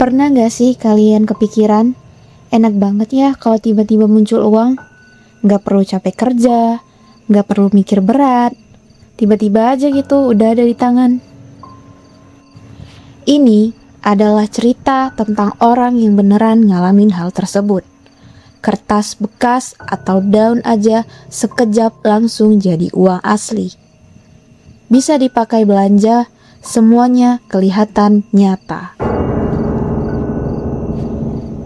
Pernah gak sih kalian kepikiran, enak banget ya kalau tiba-tiba muncul uang? Gak perlu capek kerja, gak perlu mikir berat, tiba-tiba aja gitu udah ada di tangan. Ini adalah cerita tentang orang yang beneran ngalamin hal tersebut. Kertas bekas atau daun aja sekejap langsung jadi uang asli. Bisa dipakai belanja, semuanya kelihatan nyata.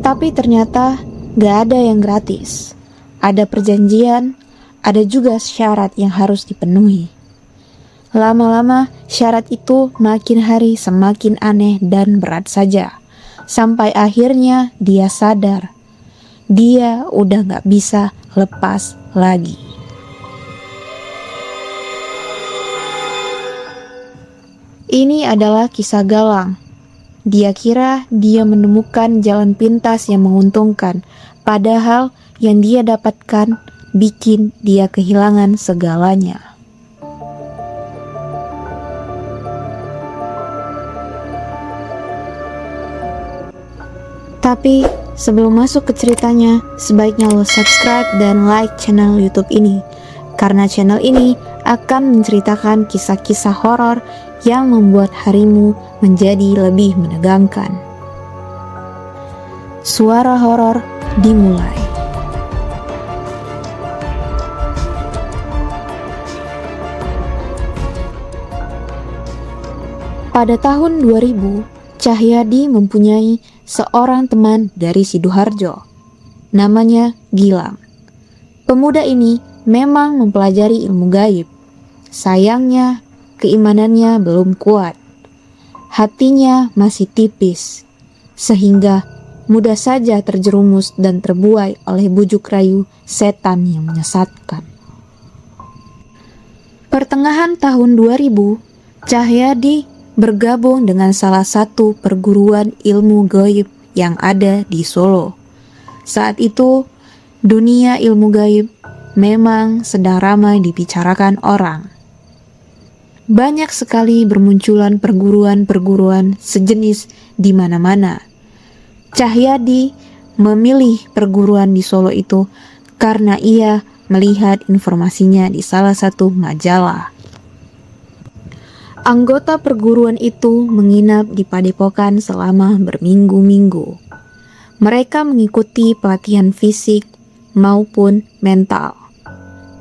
Tapi ternyata gak ada yang gratis. Ada perjanjian, ada juga syarat yang harus dipenuhi. Lama-lama syarat itu makin hari semakin aneh dan berat saja. Sampai akhirnya dia sadar, dia udah gak bisa lepas lagi. Ini adalah kisah Galang. Dia kira dia menemukan jalan pintas yang menguntungkan, padahal yang dia dapatkan bikin dia kehilangan segalanya. Tapi sebelum masuk ke ceritanya, sebaiknya lo subscribe dan like channel YouTube ini, karena channel ini akan menceritakan kisah-kisah horor yang membuat harimu menjadi lebih menegangkan. Suara horor dimulai. Pada tahun 2000, Cahyadi mempunyai seorang teman dari Sidoarjo. Namanya Gilang. Pemuda ini memang mempelajari ilmu gaib. Sayangnya, keimanannya belum kuat. Hatinya masih tipis, sehingga mudah saja terjerumus dan terbuai oleh bujuk rayu setan yang menyesatkan. Pertengahan tahun 2000, Cahyadi bergabung dengan salah satu perguruan ilmu gaib yang ada di Solo. Saat itu, dunia ilmu gaib memang sedang ramai dibicarakan orang. Banyak sekali bermunculan perguruan-perguruan sejenis di mana-mana. Cahyadi memilih perguruan di Solo itu karena ia melihat informasinya di salah satu majalah. Anggota perguruan itu menginap di padepokan selama berminggu-minggu. Mereka mengikuti pelatihan fisik maupun mental,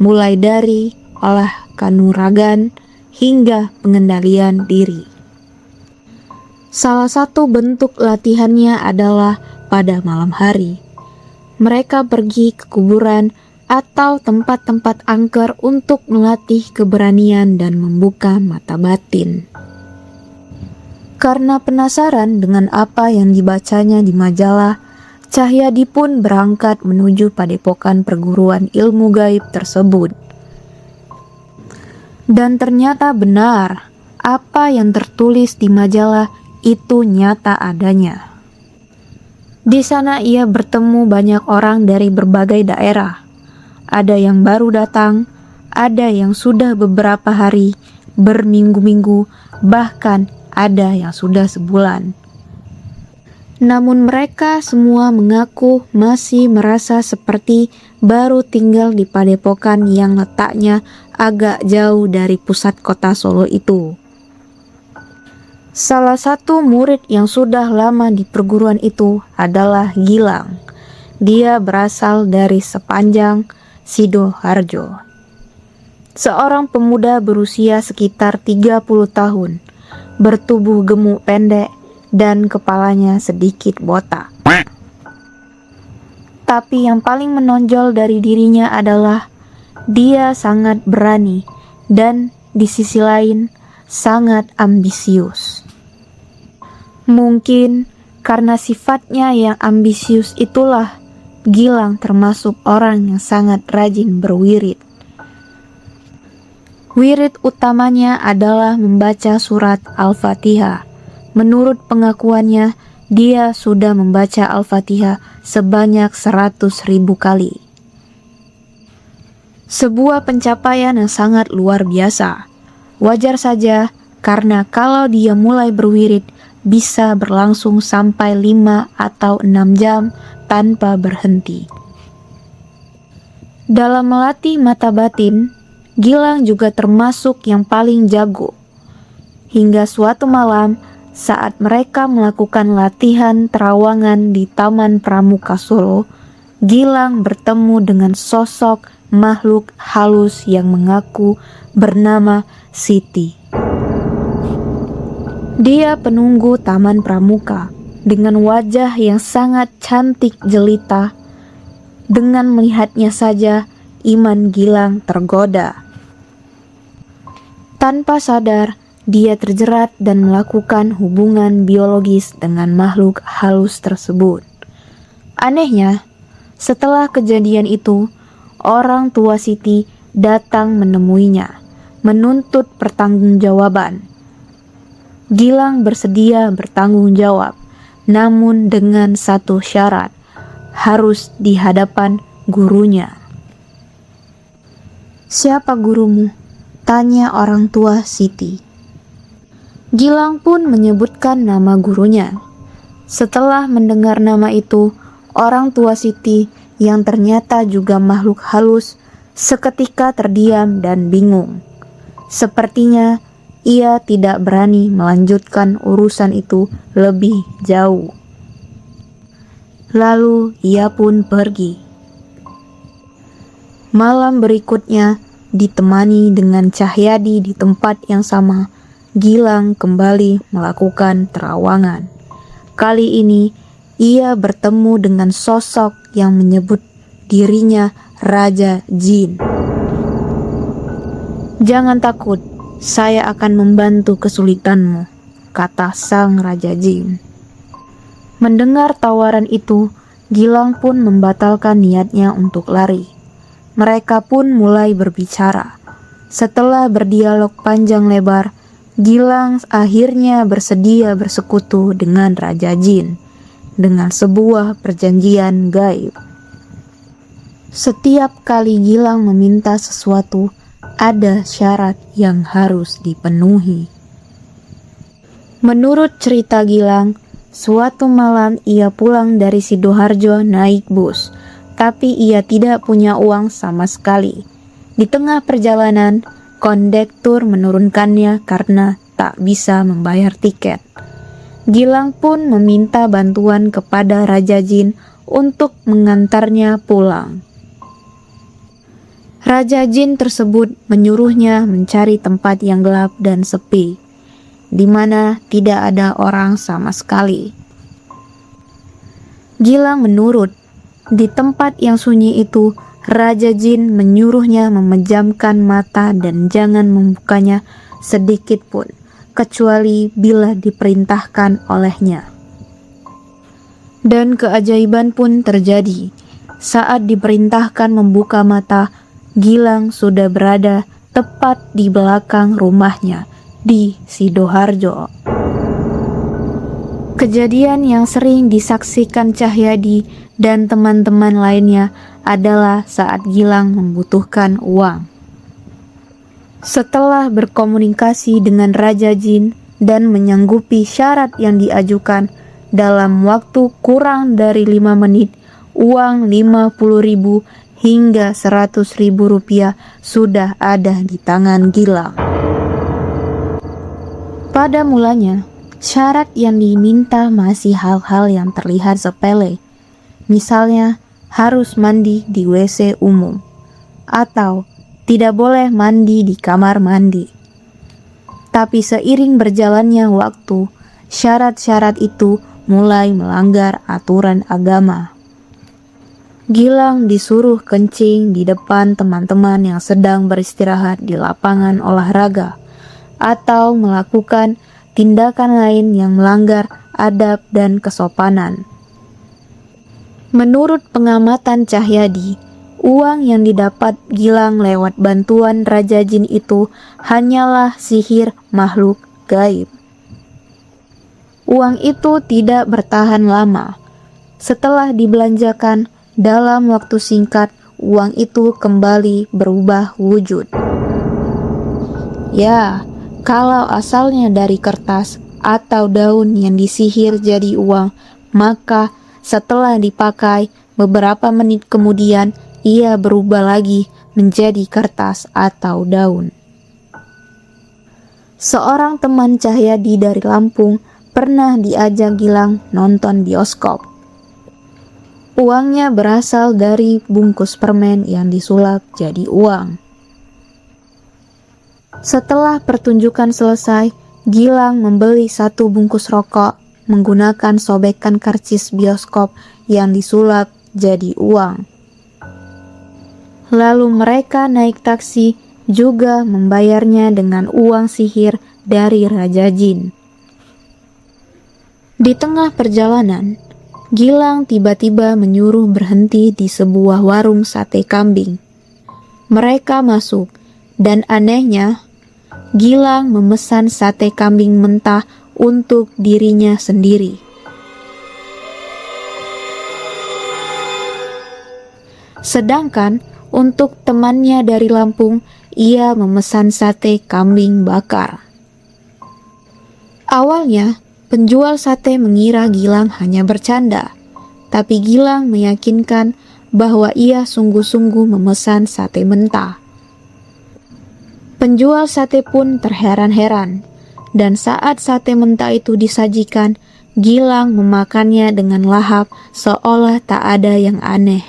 mulai dari olah kanuragan hingga pengendalian diri. Salah satu bentuk latihannya adalah pada malam hari. Mereka pergi ke kuburan atau tempat-tempat angker untuk melatih keberanian dan membuka mata batin. Karena penasaran dengan apa yang dibacanya di majalah, Cahyadi pun berangkat menuju padepokan perguruan ilmu gaib tersebut. Dan ternyata benar, apa yang tertulis di majalah itu nyata adanya. Di sana ia bertemu banyak orang dari berbagai daerah. Ada yang baru datang, ada yang sudah beberapa hari, berminggu-minggu, bahkan ada yang sudah sebulan. Namun mereka semua mengaku masih merasa seperti baru tinggal di padepokan yang letaknya agak jauh dari pusat kota Solo itu. Salah satu murid yang sudah lama di perguruan itu adalah Gilang. Dia berasal dari Sepanjang, Sidoarjo. Seorang pemuda berusia sekitar 30 tahun, bertubuh gemuk pendek dan kepalanya sedikit botak. Tapi yang paling menonjol dari dirinya adalah dia sangat berani dan di sisi lain sangat ambisius. Mungkin karena sifatnya yang ambisius itulah Gilang termasuk orang yang sangat rajin berwirid. Wirid utamanya adalah membaca surat Al-Fatihah. Menurut pengakuannya, dia sudah membaca Al-Fatihah sebanyak 100.000 kali. Sebuah pencapaian yang sangat luar biasa. Wajar saja karena kalau dia mulai berwirid, bisa berlangsung sampai 5 atau 6 jam tanpa berhenti. Dalam melatih mata batin, Gilang juga termasuk yang paling jago. Hingga suatu malam, saat mereka melakukan latihan terawangan di Taman Pramuka Solo, Gilang bertemu dengan sosok makhluk halus yang mengaku bernama Siti. Dia penunggu Taman Pramuka dengan wajah yang sangat cantik jelita. Dengan melihatnya saja, iman Gilang tergoda. Tanpa sadar, dia terjerat dan melakukan hubungan biologis dengan makhluk halus tersebut. Anehnya, setelah kejadian itu, orang tua Siti datang menemuinya, menuntut pertanggungjawaban. Gilang bersedia bertanggung jawab, namun dengan satu syarat, harus di hadapan gurunya. "Siapa gurumu?" tanya orang tua Siti. Gilang pun menyebutkan nama gurunya. Setelah mendengar nama itu, orang tua Siti yang ternyata juga makhluk halus seketika terdiam dan bingung. Sepertinya ia tidak berani melanjutkan urusan itu lebih jauh. Lalu ia pun pergi. Malam berikutnya, ditemani dengan Cahyadi di tempat yang sama, Gilang kembali melakukan terawangan. Kali ini, ia bertemu dengan sosok yang menyebut dirinya Raja Jin. "Jangan takut, saya akan membantu kesulitanmu," kata sang Raja Jin. Mendengar tawaran itu, Gilang pun membatalkan niatnya untuk lari. Mereka pun mulai berbicara. Setelah berdialog panjang lebar, Gilang akhirnya bersedia bersekutu dengan Raja Jin dengan sebuah perjanjian gaib. Setiap kali Gilang meminta sesuatu, ada syarat yang harus dipenuhi. Menurut cerita Gilang, suatu malam ia pulang dari Sidoarjo naik bus, tapi ia tidak punya uang sama sekali. Di tengah perjalanan, kondektur menurunkannya karena tak bisa membayar tiket. Gilang pun meminta bantuan kepada Raja Jin untuk mengantarnya pulang. Raja Jin tersebut menyuruhnya mencari tempat yang gelap dan sepi, di mana tidak ada orang sama sekali. Gilang menurut. Di tempat yang sunyi itu, Raja Jin menyuruhnya memejamkan mata dan jangan membukanya sedikit pun, kecuali bila diperintahkan olehnya. Dan keajaiban pun terjadi. Saat diperintahkan membuka mata, Gilang sudah berada tepat di belakang rumahnya di Sidoarjo. Kejadian yang sering disaksikan Cahyadi dan teman-teman lainnya adalah saat Gilang membutuhkan uang. Setelah berkomunikasi dengan Raja Jin dan menyanggupi syarat yang diajukan, dalam waktu kurang dari 5 menit, uang 50.000 hingga 100.000 rupiah sudah ada di tangan Gilang. Pada mulanya, syarat yang diminta masih hal-hal yang terlihat sepele. Misalnya, harus mandi di WC umum, atau tidak boleh mandi di kamar mandi. Tapi seiring berjalannya waktu, syarat-syarat itu mulai melanggar aturan agama. Gilang disuruh kencing di depan teman-teman yang sedang beristirahat di lapangan olahraga, atau melakukan tindakan lain yang melanggar adab dan kesopanan. Menurut pengamatan Cahyadi, uang yang didapat Gilang lewat bantuan Raja Jin itu hanyalah sihir makhluk gaib. Uang itu tidak bertahan lama. Setelah dibelanjakan, dalam waktu singkat, uang itu kembali berubah wujud. Ya, kalau asalnya dari kertas, atau daun yang disihir jadi uang, maka setelah dipakai beberapa menit kemudian ia berubah lagi menjadi kertas atau daun. Seorang teman Cahyadi dari Lampung pernah diajak Gilang nonton bioskop. Uangnya berasal dari bungkus permen yang disulap jadi uang. Setelah pertunjukan selesai, Gilang membeli 1 bungkus rokok menggunakan sobekan karcis bioskop yang disulap jadi uang. Lalu mereka naik taksi juga membayarnya dengan uang sihir dari Raja Jin. Di tengah perjalanan, Gilang tiba-tiba menyuruh berhenti di sebuah warung sate kambing. Mereka masuk, dan anehnya, Gilang memesan sate kambing mentah untuk dirinya sendiri. Sedangkan untuk temannya dari Lampung, ia memesan sate kambing bakar. Awalnya, penjual sate mengira Gilang hanya bercanda, tapi Gilang meyakinkan bahwa ia sungguh-sungguh memesan sate mentah. Penjual sate pun terheran-heran, dan saat sate mentah itu disajikan, Gilang memakannya dengan lahap seolah tak ada yang aneh.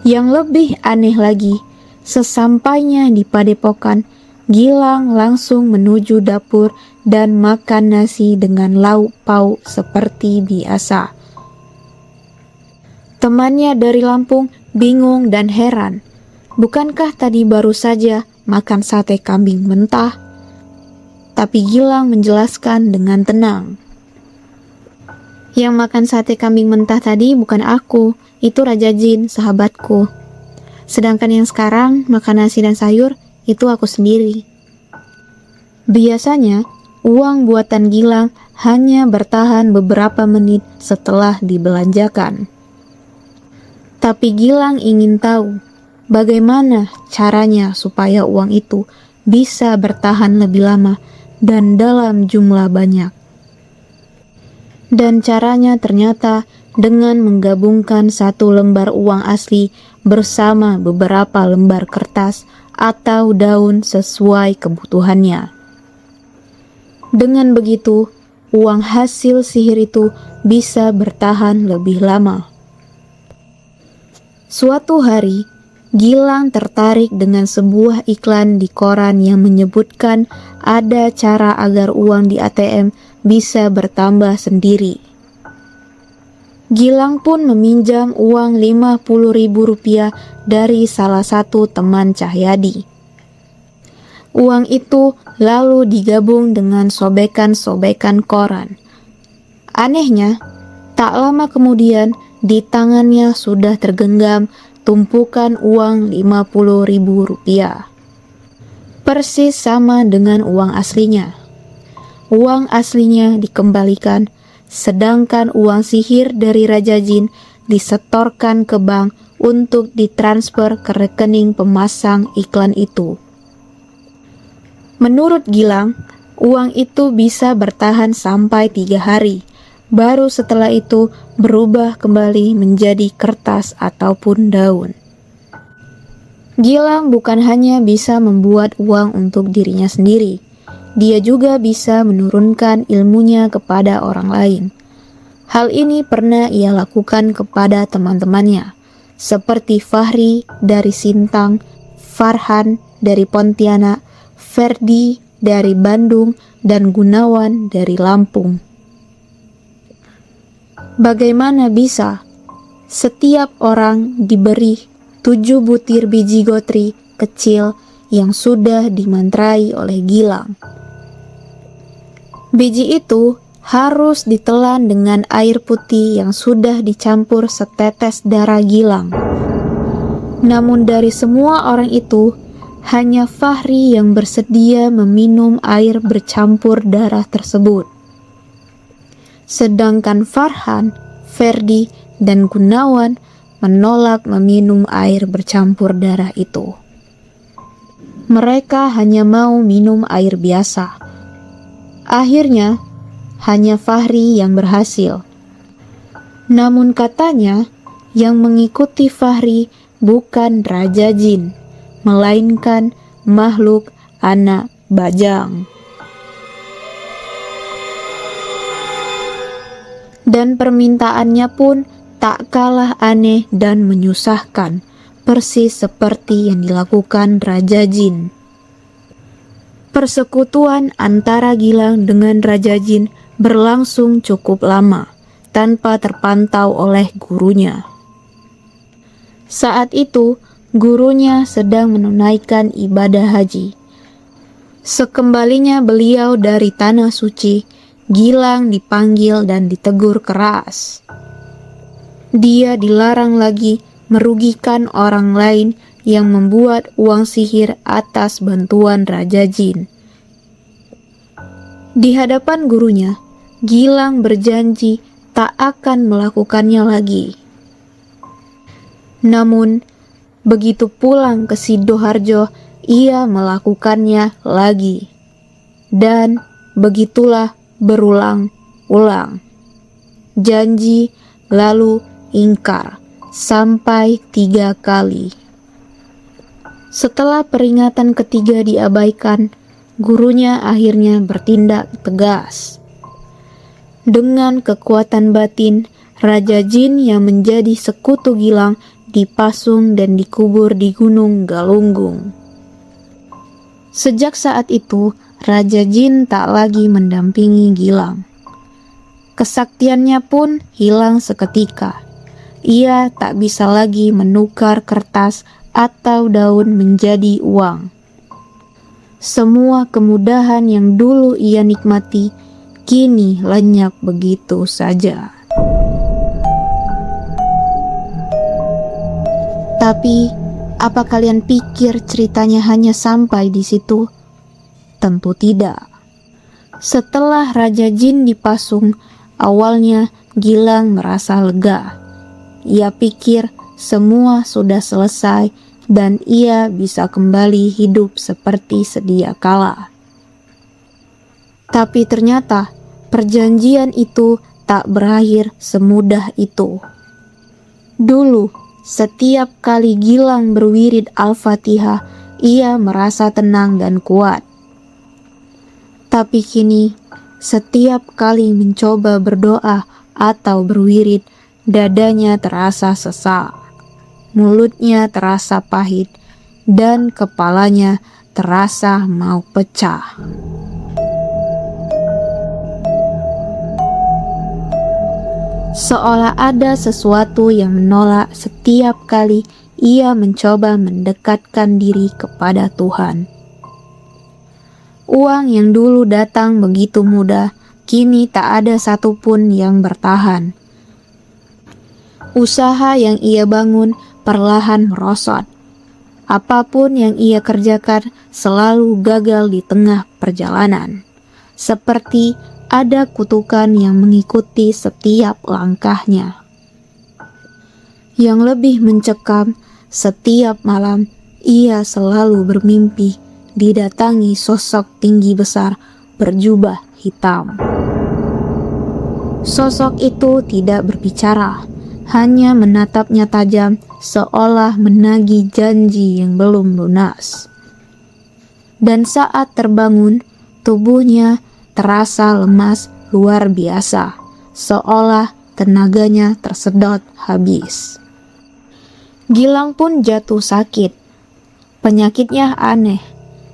Yang lebih aneh lagi, sesampainya di padepokan, Gilang langsung menuju dapur dan makan nasi dengan lauk pauk seperti biasa. Temannya dari Lampung bingung dan heran. Bukankah tadi baru saja makan sate kambing mentah? Tapi Gilang menjelaskan dengan tenang. Yang makan sate kambing mentah tadi bukan aku, itu Raja Jin, sahabatku. Sedangkan yang sekarang makan nasi dan sayur, itu aku sendiri. Biasanya, uang buatan Gilang hanya bertahan beberapa menit setelah dibelanjakan. Tapi Gilang ingin tahu bagaimana caranya supaya uang itu bisa bertahan lebih lama dan dalam jumlah banyak. Dan caranya ternyata dengan menggabungkan 1 lembar uang asli bersama beberapa lembar kertas atau daun sesuai kebutuhannya. Dengan begitu, uang hasil sihir itu bisa bertahan lebih lama. Suatu hari, Gilang tertarik dengan sebuah iklan di koran yang menyebutkan ada cara agar uang di ATM bisa bertambah sendiri. Gilang pun meminjam uang Rp50.000 dari salah satu teman Cahyadi. Uang itu lalu digabung dengan sobekan-sobekan koran. Anehnya, tak lama kemudian di tangannya sudah tergenggam tumpukan uang Rp50.000. Persis sama dengan uang aslinya. Uang aslinya dikembalikan, sedangkan uang sihir dari Raja Jin disetorkan ke bank untuk ditransfer ke rekening pemasang iklan itu. Menurut Gilang, uang itu bisa bertahan sampai 3 hari, baru setelah itu berubah kembali menjadi kertas ataupun daun. Gilang bukan hanya bisa membuat uang untuk dirinya sendiri, dia juga bisa menurunkan ilmunya kepada orang lain. Hal ini pernah ia lakukan kepada teman-temannya, seperti Fahri dari Sintang, Farhan dari Pontianak, Ferdi dari Bandung, dan Gunawan dari Lampung. Bagaimana bisa setiap orang diberi 7 butir biji gotri kecil yang sudah dimantrai oleh Gilang? Biji itu harus ditelan dengan air putih yang sudah dicampur setetes darah Gilang. Namun dari semua orang itu, hanya Fahri yang bersedia meminum air bercampur darah tersebut. Sedangkan Farhan, Ferdi, dan Gunawan menolak meminum air bercampur darah itu. Mereka hanya mau minum air biasa. Akhirnya, hanya Fahri yang berhasil. Namun katanya, yang mengikuti Fahri bukan Raja Jin, melainkan makhluk anak bajang. Dan permintaannya pun tak kalah aneh dan menyusahkan, persis seperti yang dilakukan Raja Jin. Persekutuan antara Gilang dengan Raja Jin berlangsung cukup lama, tanpa terpantau oleh gurunya. Saat itu, gurunya sedang menunaikan ibadah haji. Sekembalinya beliau dari tanah suci, Gilang dipanggil dan ditegur keras. Dia dilarang lagi merugikan orang lain yang membuat uang sihir atas bantuan Raja Jin. Di hadapan gurunya, Gilang berjanji tak akan melakukannya lagi. Namun, begitu pulang ke Sidoarjo, ia melakukannya lagi. Dan begitulah berulang-ulang. Janji lalu ingkar sampai 3 kali. Setelah peringatan ketiga diabaikan, gurunya akhirnya bertindak tegas. Dengan kekuatan batin, Raja Jin yang menjadi sekutu Gilang dipasung dan dikubur di Gunung Galunggung. Sejak saat itu, Raja Jin tak lagi mendampingi Gilang. Kesaktiannya pun hilang seketika. Ia tak bisa lagi menukar kertas atau daun menjadi uang. Semua kemudahan yang dulu ia nikmati, kini lenyap begitu saja. Tapi, apa kalian pikir ceritanya hanya sampai di situ? Tentu tidak. Setelah Raja Jin dipasung, awalnya Gilang merasa lega. Ia pikir semua sudah selesai dan ia bisa kembali hidup seperti sedia kala. Tapi ternyata perjanjian itu tak berakhir semudah itu. Dulu, setiap kali Gilang berwirid Al-Fatihah, ia merasa tenang dan kuat. Tapi kini, setiap kali mencoba berdoa atau berwirid, dadanya terasa sesak, mulutnya terasa pahit, dan kepalanya terasa mau pecah. Seolah ada sesuatu yang menolak setiap kali ia mencoba mendekatkan diri kepada Tuhan. Uang yang dulu datang begitu mudah, kini tak ada satupun yang bertahan. Usaha yang ia bangun perlahan merosot. Apapun yang ia kerjakan selalu gagal di tengah perjalanan. Seperti ada kutukan yang mengikuti setiap langkahnya. Yang lebih mencekam, setiap malam ia selalu bermimpi didatangi sosok tinggi besar berjubah hitam. Sosok itu tidak berbicara, hanya menatapnya tajam seolah menagih janji yang belum lunas. Dan saat terbangun, tubuhnya terasa lemas luar biasa, seolah tenaganya tersedot habis. Gilang pun jatuh sakit. Penyakitnya aneh.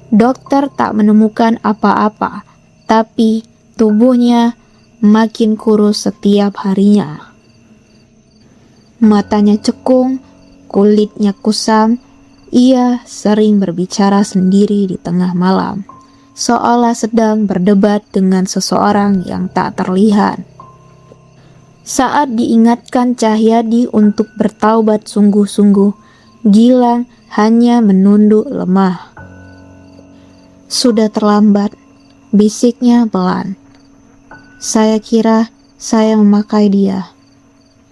Dokter tak menemukan apa-apa, tapi tubuhnya makin kurus setiap harinya. Matanya cekung, kulitnya kusam. Ia sering berbicara sendiri di tengah malam, seolah sedang berdebat dengan seseorang yang tak terlihat. Saat diingatkan Cahyadi untuk bertaubat sungguh-sungguh, Gilang hanya menunduk lemah. Sudah terlambat, bisiknya pelan. Saya kira saya memakai dia.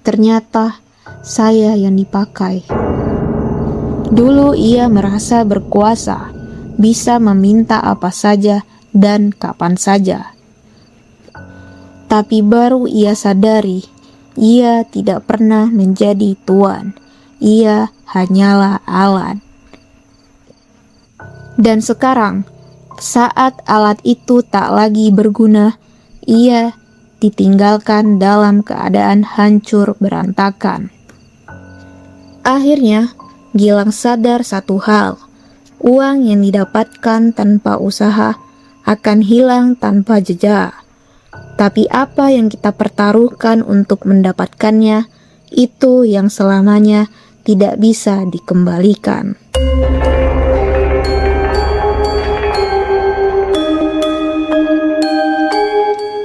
Ternyata saya yang dipakai. Dulu ia merasa berkuasa, bisa meminta apa saja dan kapan saja. Tapi baru ia sadari, ia tidak pernah menjadi tuan. Ia hanyalah alat. Dan sekarang, saat alat itu tak lagi berguna, ia ditinggalkan dalam keadaan hancur berantakan. Akhirnya, Gilang sadar satu hal, uang yang didapatkan tanpa usaha akan hilang tanpa jejak. Tapi apa yang kita pertaruhkan untuk mendapatkannya, itu yang selamanya tidak bisa dikembalikan.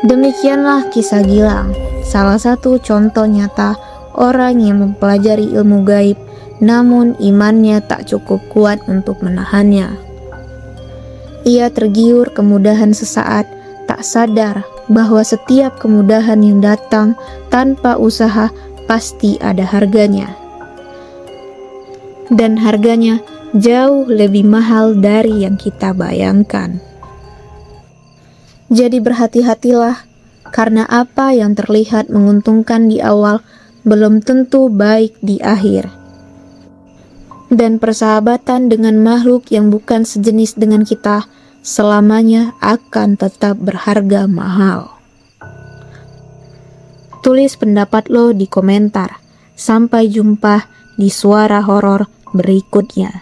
Demikianlah kisah Gilang, salah satu contoh nyata orang yang mempelajari ilmu gaib, namun imannya tak cukup kuat untuk menahannya. Ia tergiur kemudahan sesaat, tak sadar bahwa setiap kemudahan yang datang tanpa usaha pasti ada harganya. Dan harganya jauh lebih mahal dari yang kita bayangkan. Jadi berhati-hatilah, karena apa yang terlihat menguntungkan di awal belum tentu baik di akhir. Dan persahabatan dengan makhluk yang bukan sejenis dengan kita selamanya akan tetap berharga mahal. Tulis pendapat lo di komentar. Sampai jumpa di suara horor berikutnya.